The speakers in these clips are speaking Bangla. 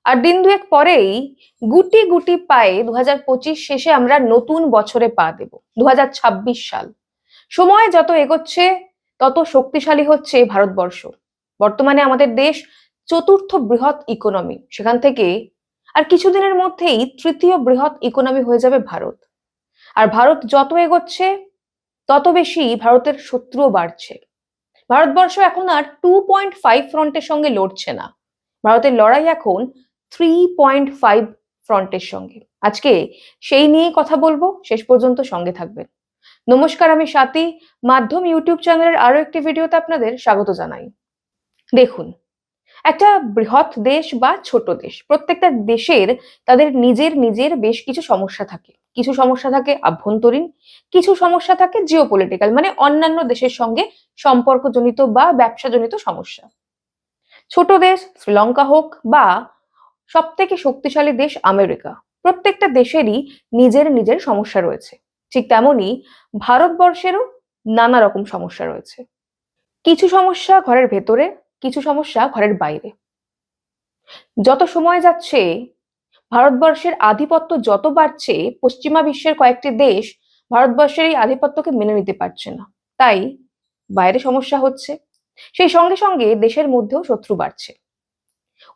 আর দিন দুয়েক পরেই গুটি গুটি পায়ে 2025 শেষে আমরা নতুন বছরে পা দেব। 2026 সাল। সময় যত এগোচ্ছে তত শক্তিশালী হচ্ছে ভারতবর্ষ। বর্তমানে আমাদের দেশ চতুর্থ বৃহৎ ইকোনমি, সেখান থেকে আর কিছুদিনের মধ্যেই তৃতীয় বৃহৎ ইকোনমি হয়ে যাবে ভারত। আর ভারত যত এগোচ্ছে তত বেশি ভারতের শত্রুও বাড়ছে। ভারতবর্ষ এখন আর 2.5 ফ্রন্টের সঙ্গে লড়ছে না, ভারতের লড়াই এখন 3.5 ফ্রন্টের সঙ্গে। আজকে সেই নিয়েই কথা বলবো, শেষ পর্যন্ত সঙ্গে থাকবেন। নমস্কার, আমি স্বাতী। মাধ্যম ইউটিউব চ্যানেলের আরো একটি ভিডিওতে আপনাদের স্বাগত জানাই। দেখুন, একটা বৃহৎ দেশ বা ছোট দেশ, প্রত্যেকটা দেশের তাদের নিজের নিজের বেশ কিছু সমস্যা থাকে। কিছু সমস্যা থাকে আভ্যন্তরীণ, কিছু সমস্যা থাকে জিওপলিটিক্যাল, মানে অন্যান্য দেশের সঙ্গে সম্পর্কজনিত বা ব্যবসাজনিত সমস্যা। ছোট দেশ শ্রীলঙ্কা হোক বা সব থেকে শক্তিশালী দেশ আমেরিকা, প্রত্যেকটা দেশেরই নিজের নিজের সমস্যা রয়েছে। ঠিক তেমনি ভারতবর্ষেরও নানা রকম সমস্যা রয়েছে। কিছু সমস্যা ঘরের ভেতরে, কিছু সমস্যা ঘরের বাইরে। যত সময় যাচ্ছে ভারতবর্ষের আধিপত্য যত বাড়ছে, পশ্চিমা বিশ্বের কয়েকটি দেশ ভারতবর্ষের এই আধিপত্যকে মেনে নিতে পারছে না, তাই বাইরে সমস্যা হচ্ছে। সেই সঙ্গে সঙ্গে দেশের মধ্যেও শত্রু বাড়ছে।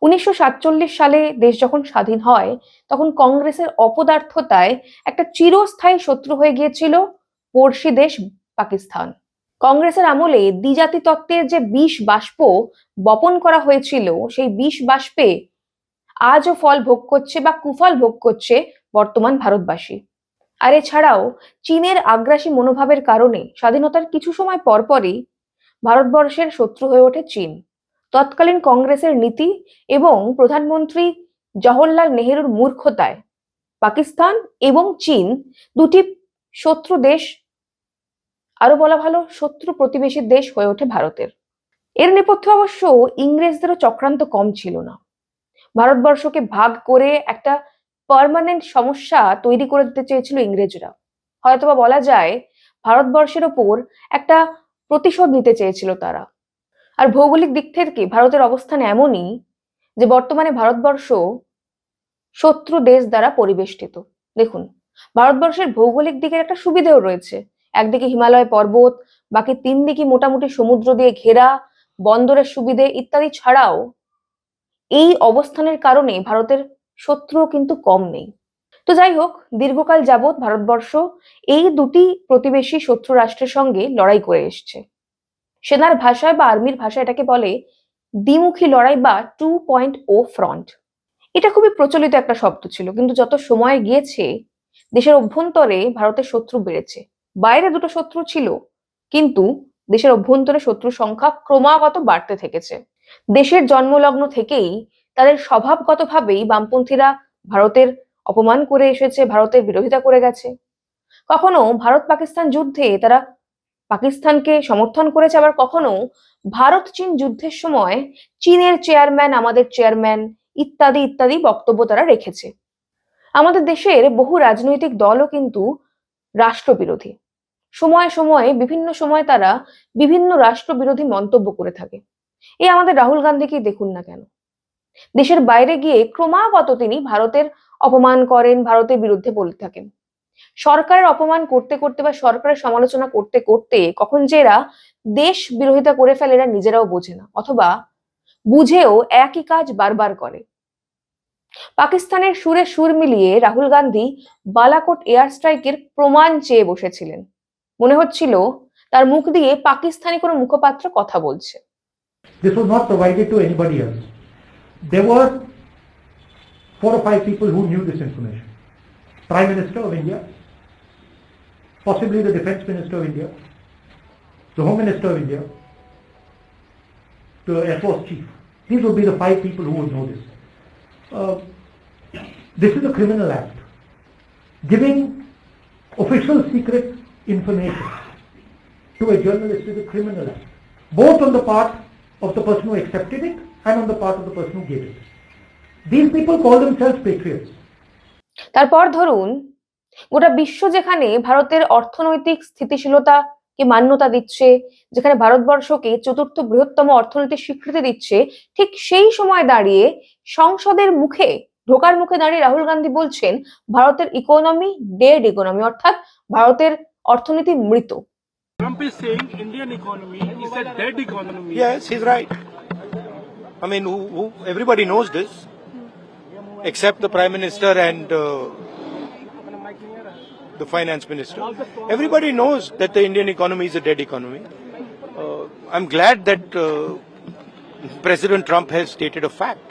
1947 সালে দেশ যখন স্বাধীন হয় তখন কংগ্রেসের অপদার্থতায় একটা চিরস্থায়ী শত্রু হয়ে গিয়েছিল পড়শি দেশ পাকিস্তান। কংগ্রেসের আমলে দ্বিজাতি তত্ত্বের যে বিষ বাষ্প বপন করা হয়েছিল, সেই বিষ বাষ্পে আজও ফল ভোগ করছে বা কুফল ভোগ করছে বর্তমান ভারতবাসী। আর এছাড়াও চীনের আগ্রাসী মনোভাবের কারণে স্বাধীনতার কিছু সময় পরপরই ভারতবর্ষের শত্রু হয়ে ওঠে চীন। তৎকালীন কংগ্রেসের নীতি এবং প্রধানমন্ত্রী জওহরলাল নেহেরুর মূর্খতায় পাকিস্তান এবং চীন দুটি শত্রু দেশ, আরো বলা ভালো শত্রু প্রতিবেশী দেশ হয়ে ওঠে ভারতের। এর নেপথ্যে অবশ্য ইংরেজদেরও চক্রান্ত কম ছিল না। ভারতবর্ষকে ভাগ করে একটা পার্মানেন্ট সমস্যা তৈরি করে দিতে চেয়েছিল ইংরেজরা। হয়তোবা বলা যায় ভারতবর্ষের ওপর একটা প্রতিশোধ নিতে চেয়েছিল তারা। আর ভৌগোলিক দিক থেকে ভারতের অবস্থান এমনই যে বর্তমানে ভারতবর্ষ শত্রু দেশ দ্বারা পরিবেষ্টিত। দেখুন, ভারতবর্ষের ভৌগোলিক দিকের একটা সুবিধেও রয়েছে। একদিকে হিমালয় পর্বত, বাকি তিন দিকে মোটামুটি সমুদ্র দিয়ে ঘেরা, বন্দরের সুবিধে ইত্যাদি ছাড়াও এই অবস্থানের কারণে ভারতের শত্রুও কিন্তু কম নেই। তো যাই হোক, দীর্ঘকাল যাবৎ ভারতবর্ষ এই দুটি প্রতিবেশী শত্রু রাষ্ট্রের সঙ্গে লড়াই করে এসছে। সেনার ভাষায় বা আর্মির ভাষায় এটাকে বলে দ্বিমুখী লড়াই বা 2.0 ফ্রন্ট। এটা খুবই প্রচলিত একটা শব্দ ছিল, কিন্তু যত সময় গিয়েছে দেশের অভ্যন্তরে ভারতের শত্রু বেড়েছে। বাইরে দুটো শত্রু ছিল, কিন্তু দেশের অভ্যন্তরে শত্রুর সংখ্যা ক্রমাগত বাড়তে থেকেছে। দেশের জন্মলগ্ন থেকেই তাদের স্বভাবগতভাবেই বামপন্থীরা ভারতের অপমান করে এসেছে, ভারতের বিরোধিতা করে গেছে। কখনো ভারত পাকিস্তান যুদ্ধে তারা পাকিস্তানকে সমর্থন করেছে, আবার কখনো ভারত চীন যুদ্ধের সময় চীনের চেয়ারম্যান আমাদের চেয়ারম্যান ইত্যাদি ইত্যাদি বক্তব্য তারা রেখেছে। আমাদের দেশের বহু রাজনৈতিক দলও কিন্তু রাষ্ট্রবিরোধী। সময়ে সময়ে বিভিন্ন সময় তারা বিভিন্ন রাষ্ট্রবিরোধী মন্তব্য করে থাকে। এই আমাদের রাহুল গান্ধীকেই দেখুন না কেন, দেশের বাইরে গিয়ে ক্রমাগত তিনি ভারতের অপমান করেন, ভারতের বিরুদ্ধে বলে থাকেন। সরকারের অপমান করতে করতে বা সরকারের সমালোচনা করতে করতে কখন যে এরা দেশ বিরোধিতা করে ফেলে এরা নিজেরাও বোঝে না, অথবা বুঝেও একই কাজ বারবার করে। পাকিস্তানের সুরে সুর মিলিয়ে রাহুল গান্ধী বালাকোট এয়ার স্ট্রাইকের প্রমাণ চেয়ে বসেছিলেন। মনে হচ্ছিল তার মুখ দিয়ে পাকিস্তানি কোনো মুখপাত্র কথা বলছে। This was not provided to anybody else. There were 4 or 5 people who knew this information. Prime Minister of India, possibly the Defense Minister of India, the Home Minister of India, the Air Force Chief. These would be the 5 people who would know this. This is a criminal act. Giving official secret information to a journalist is a criminal act, both on the part of the person who accepted it and on the part of the person who gave it. These people call themselves patriots. তারপর ধরুন, গোটা বিশ্ব যেখানে ভারতের অর্থনৈতিক স্থিতিশীলতা কে মান্যতা দিচ্ছে, যেখানে ভারতবর্ষকে চতুর্থ বৃহত্তম অর্থনীতির স্বীকৃতি দিচ্ছে, ঠিক সেই সময় দাঁড়িয়ে সংসদের মুখে ঢোকার মুখে দাঁড়িয়ে রাহুল গান্ধী বলছেন ভারতের ইকোনমি ডেড ইকোনমি, অর্থাৎ ভারতের অর্থনীতি মৃত। Trump is saying Indian economy is a dead economy. Yes, he's right. I mean, everybody knows this, except the Prime Minister and the Finance Minister. Everybody knows that the Indian economy is a dead economy. I'm glad that President Trump has stated a fact.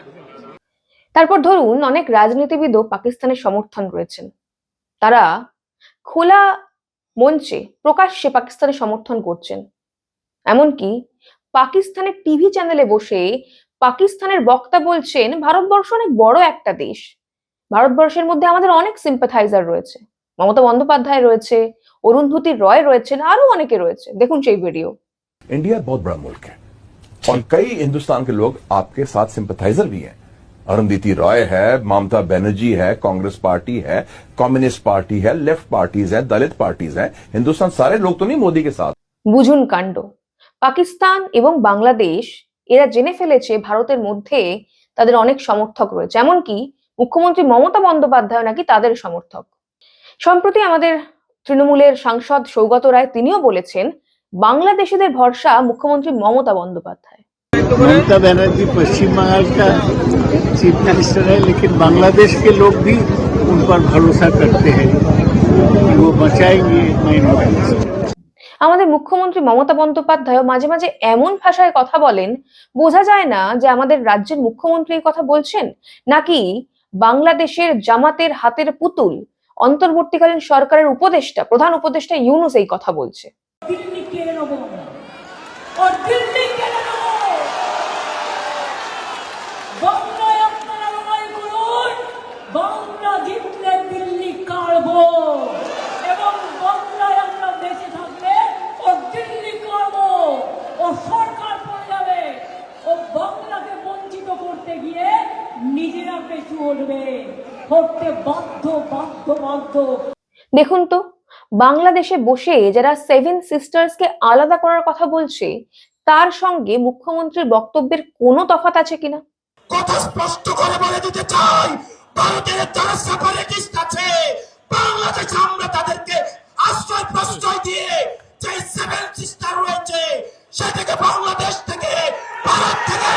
তারপর ধরুন অনেক রাজনীতিবিদও পাকিস্তানের সমর্থন রয়েছেন, তারা খোলা মঞ্চে প্রকাশ্যে পাকিস্তানের সমর্থন করছেন, এমনকি পাকিস্তানের টিভি চ্যানেলে বসে পাকিস্তানের বক্তা বলছেন ভারতবর্ষ অনেক বড় একটা দেশ, ভারতবর্ষের মধ্যে আমাদের অনেক সিম্পাথাইজার রয়েছে, মমতা বন্দ্যোপাধ্যায় রয়েছে, অরুন্ধতী রয় রয়েছেন, আরো অনেকে রয়েছে। দেখুন সেই ভিডিও। इंडिया बहुत बड़ा मुल्क है और कई हिंदुस्तान के लोग आपके साथ सिंपथाइजर भी हैं। अरुंधति रॉय है, ममता बनर्जी है, कांग्रेस पार्टी है, कम्युनिस्ट पार्टी है, लेफ्ट पार्टीज है, दलित पार्टीज है। हिंदुस्तान सारे लोग तो नहीं मोदी के साथ। বুঝুন কাণ্ড, পাকিস্তান এবং বাংলাদেশ এরা জেনে ফেলেছে ভারতের মধ্যে তাদের অনেক সমর্থক রয়েছে, এমনকি মুখ্যমন্ত্রী মমতা বন্দ্যোপাধ্যায় নাকি তাদের সমর্থক। সম্প্রতি আমাদের তৃণমূলের সাংসদ সৌগত রায় তিনিও বলেছেন বাংলাদেশিদের ভরসা মুখ্যমন্ত্রী মমতা বন্দ্যোপাধ্যায়। ममता बनर्जी पश्चिम बंगाल का चीफ मिनिस्टर है, लेकिन बांग्लादेश के लोग भी उन पर भरोसा करते हैं कि वो बचाएंगे माइनॉरिटीज। আমাদের মুখ্যমন্ত্রী মমতা বন্দ্যোপাধ্যায় মাঝে মাঝে এমন ভাষায় কথা বলেন, বোঝা যায় না যে আমাদের রাজ্যের মুখ্যমন্ত্রী এই কথা বলছেন নাকি বাংলাদেশের জামাতের হাতের পুতুল অন্তর্বর্তীকালীন সরকারের উপদেষ্টা, প্রধান উপদেষ্টা ইউনূস এই কথা বলছে। दिल्ली केड़े नेबो और दिल्ली केड़े नेबो बांग्लाय आपनारा লড়াই করুন, বাংলা জিতলে দিল্লি কাড়বো এবং বাংলায় আমরা দেশে থাকলে ও দিল্লি কাড়বো ও সরকার পড়ে যাবে ও বাংলাকে বঞ্চিত করতে গিয়ে নিজেরা পেছু উঠবে, করতে বাধ্য বাধ্য বাধ্য। দেখুন তো, বাংলাদেশে বসে যারা সেভেন সিস্টার্সকে আলাদা করার কথা বলছে তার সঙ্গে মুখ্যমন্ত্রীর বক্তব্যের কোনো তফাৎ আছে কিনা। কথা স্পষ্ট করে বলে দিতে চাই, ভারতের যারা সেপারেটিস্ট আছে বাংলাদেশে আমরা তাদেরকে আশ্রয় প্রশ্রয় দিয়ে যে সেভেন সিস্টার রয়েছে সেটাকে বাংলাদেশ থেকে, ভারত থেকে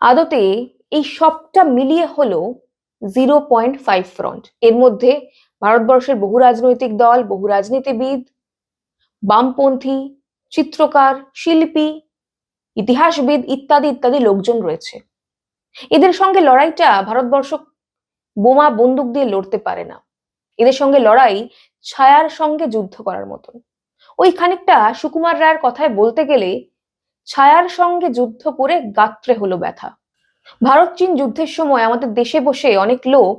আদতে এই সবটা মিলিয়ে হলো 0.5 ফ্রন্ট। এর মধ্যে ভারতবর্ষের বহু রাজনৈতিক দল, বহু রাজনীতিবিদ, বামপন্থী, চিত্রকার, শিল্পী, ইতিহাসবিদ ইত্যাদি ইত্যাদি লোকজন রয়েছে। এদের সঙ্গে লড়াইটা ভারতবর্ষ বোমা বন্দুক দিয়ে লড়তে পারে না, এদের সঙ্গে লড়াই ছায়ার সঙ্গে যুদ্ধ করার মতন। ওই খানিকটা সুকুমার রায়ের কথায় বলতে গেলে ছায়ার সঙ্গে যুদ্ধ করে গাত্রে হলো ব্যথা। ভারত চীন যুদ্ধের সময় আমাদের দেশে বসে অনেক লোক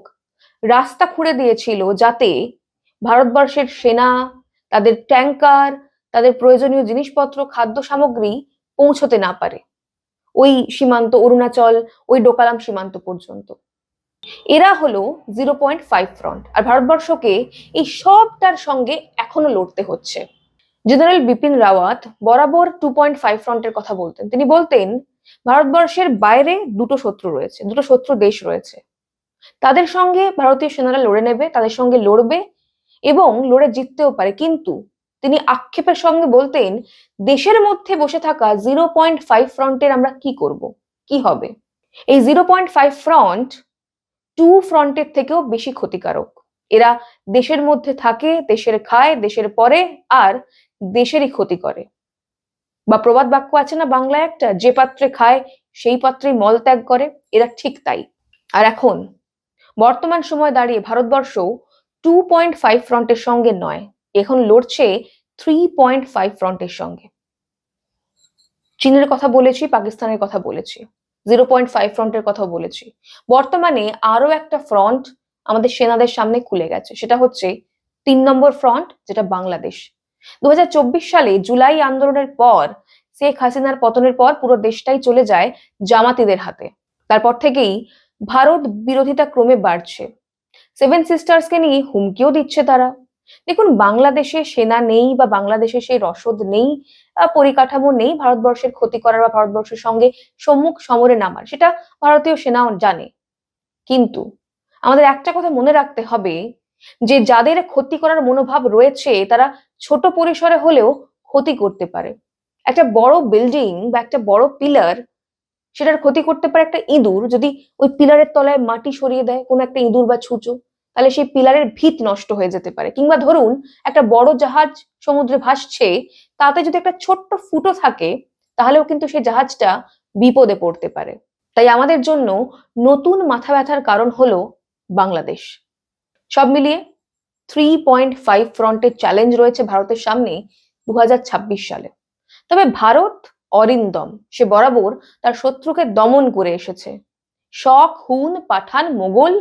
রাস্তা খুঁড়ে দিয়েছিল যাতে ভারতবর্ষের সেনা, তাদের ট্যাঙ্কার, তাদের প্রয়োজনীয় জিনিসপত্র, খাদ্য সামগ্রী পৌঁছতে না পারে ওই সীমান্ত, অরুণাচল, ওই ডোকালাম সীমান্ত পর্যন্ত। এরা হলো 0.5 ফ্রন্ট, আর ভারতবর্ষকে এই সবটার সঙ্গে এখনো লড়তে হচ্ছে। জেনারেল বিপিন রাওয়াত বরাবর 2.5 ফ্রন্টের কথা বলতেন। তিনি বলতেন ভারতবর্ষের বাইরে দুটো শত্রু রয়েছে, দুটো শত্রু দেশ রয়েছে, তাদের সঙ্গে ভারতীয় সেনারা লড়ে নেবে, তাদের সঙ্গে লড়বে এবং লড়ে জিততেও পারে। কিন্তু তিনি আক্ষেপের সঙ্গে বলতেন দেশের মধ্যে বসে থাকা 0.5 ফ্রন্টের আমরা কি করব, কি হবে। এই 0.5 ফ্রন্ট 2 ফ্রন্টের থেকেও বেশি ক্ষতিকারক। এরা দেশের মধ্যে থাকে, দেশের খায়, দেশের পরে, আর দেশেরই ক্ষতি করে। বা প্রবাদ বাক্য আছে না বাংলায় একটা, যে পাত্রে খায় সেই পাত্রেই মল ত্যাগ করে, এরা ঠিক তাই। আর এখন বর্তমান সময় দাঁড়িয়ে ভারতবর্ষ 2.5 ফ্রন্টের সঙ্গে নয়, এখন লড়ছে 3.5 ফ্রন্টের সঙ্গে। চীনের কথা বলেছি, পাকিস্তানের কথা বলেছি, 0.5 ফ্রন্টের কথা বলেছি। বর্তমানে আরো একটা ফ্রন্ট আমাদের সেনাদের সামনে খুলে গেছে, সেটা হচ্ছে 3 নম্বর ফ্রন্ট, যেটা বাংলাদেশ। 2024 সালে জুলাই আন্দোলনের পর, শেখ হাসিনার পতনের পর পুরো দেশটাই চলে যায় জামাতিদের হাতে। তারপর থেকেই ভারত বিরোধিতা ক্রমে বাড়ছে, সেভেন সিস্টার্সকে নিয়ে হুমকিও দিচ্ছে তারা। দেখুন, বাংলাদেশে সেনা নেই বা বাংলাদেশে সেই রসদ নেই, পরিকাঠামো নেই ভারতবর্ষের ক্ষতি করার বা ভারতবর্ষের সঙ্গে সম্মুখ সমরে নামার, সেটা ভারতীয় সেনাও জানে। কিন্তু আমাদের একটা কথা মনে রাখতে হবে যে যাদের ক্ষতি করার মনোভাব রয়েছে তারা ছোট পরিসরে হলেও ক্ষতি করতে পারে। একটা বড় বিল্ডিং বা একটা বড় পিলার, সেটার ক্ষতি করতে পারে একটা ইঁদুর যদি ওই পিলারের তলায় মাটি সরিয়ে দেয় কোনো একটা ইঁদুর বা ছুঁচো, তাহলে সেই পিলারের ভিত নষ্ট হয়ে যেতে পারে। কিংবা ধরুন একটা বড় জাহাজ সমুদ্রে ভাসছে, তাতে যদি একটা ছোট্ট ফুটো থাকে তাহলেও কিন্তু সেই জাহাজটা বিপদে পড়তে পারে। তাই আমাদের জন্য নতুন মাথা ব্যথার কারণ হলো বাংলাদেশ। সব মিলিয়ে 3.5 ফ্রন্টের চ্যালেঞ্জ রয়েছে ভারতের সামনে 2026 সালে। তবে ভারত অরিন্দম, সে বরাবর তার শত্রুকে দমন করে এসেছে। শক, হুন, পাঠান, মোগল,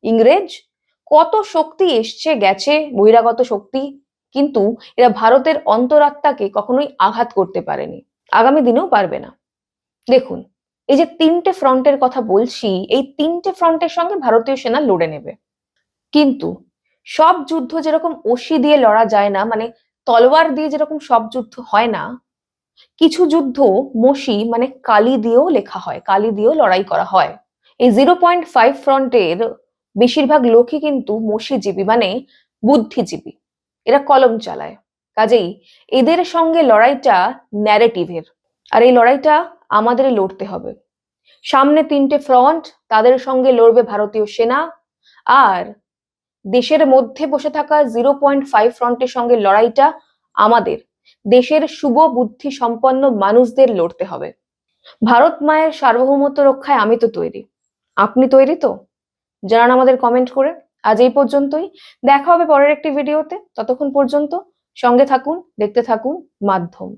ইংরেজ, কত শক্তি এসছে গেছে, বহিরাগত শক্তি, কিন্তু এরা ভারতের অন্তরাত্মাকে কখনোই আঘাত করতে পারেনি, আগামী দিনেও পারবে না। দেখুন, এই যে 3টে ফ্রন্টের কথা বলছি, এই 3টে ফ্রন্টের সঙ্গে ভারতীয় সেনা লড়ে নেবে। কিন্তু সব যুদ্ধ যেরকম অসি দিয়ে লড়া যায় না, মানে তলোয়ার দিয়ে যেরকম সব যুদ্ধ হয় না, কিছু যুদ্ধ মসি মানে কালি দিয়েও লেখা হয়, কালি দিয়েও লড়াই করা হয়। এই 0.5 ফ্রন্টের বেশিরভাগ লোকই কিন্তু মসিজীবী মানে বুদ্ধিজীবী, এরা কলম চালায়। কাজেই এদের সঙ্গে লড়াইটা ন্যারেটিভের, আর এই লড়াইটা আমাদের লড়তে হবে। সামনে 3টে ফ্রন্ট, তাদের সঙ্গে লড়বে ভারতীয় সেনা, আর দেশের মধ্যে বসে থাকা 0.5 ফ্রন্টের সঙ্গে লড়াইটা আমাদের দেশের শুভ বুদ্ধি সম্পন্ন মানুষদের লড়তে হবে। ভারত মায়ের সার্বভৌমত্ব রক্ষায় আমি তো তৈরি, আপনি তৈরি তো? জানান আমাদের কমেন্ট করে। আজ এই পর্যন্তই, দেখা হবে পরের একটি ভিডিওতে। ততক্ষণ পর্যন্ত সঙ্গে থাকুন, দেখতে থাকুন মাধ্যম।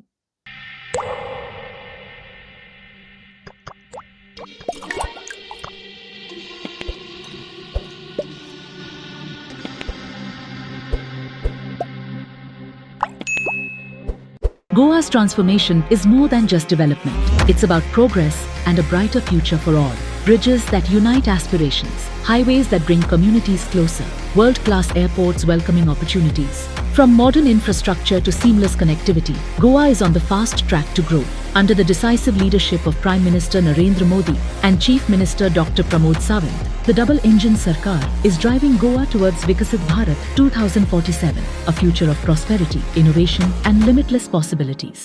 Goa's transformation is more than just development. It's about progress and a brighter future for all. Bridges that unite aspirations, highways that bring communities closer, world-class airports welcoming opportunities. From modern infrastructure to seamless connectivity, Goa is on the fast track to grow. Under the decisive leadership of Prime Minister Narendra Modi and Chief Minister Dr. Pramod Sawant, the double-engine Sarkar is driving Goa towards Vikasit Bharat 2047, a future of prosperity, innovation and limitless possibilities.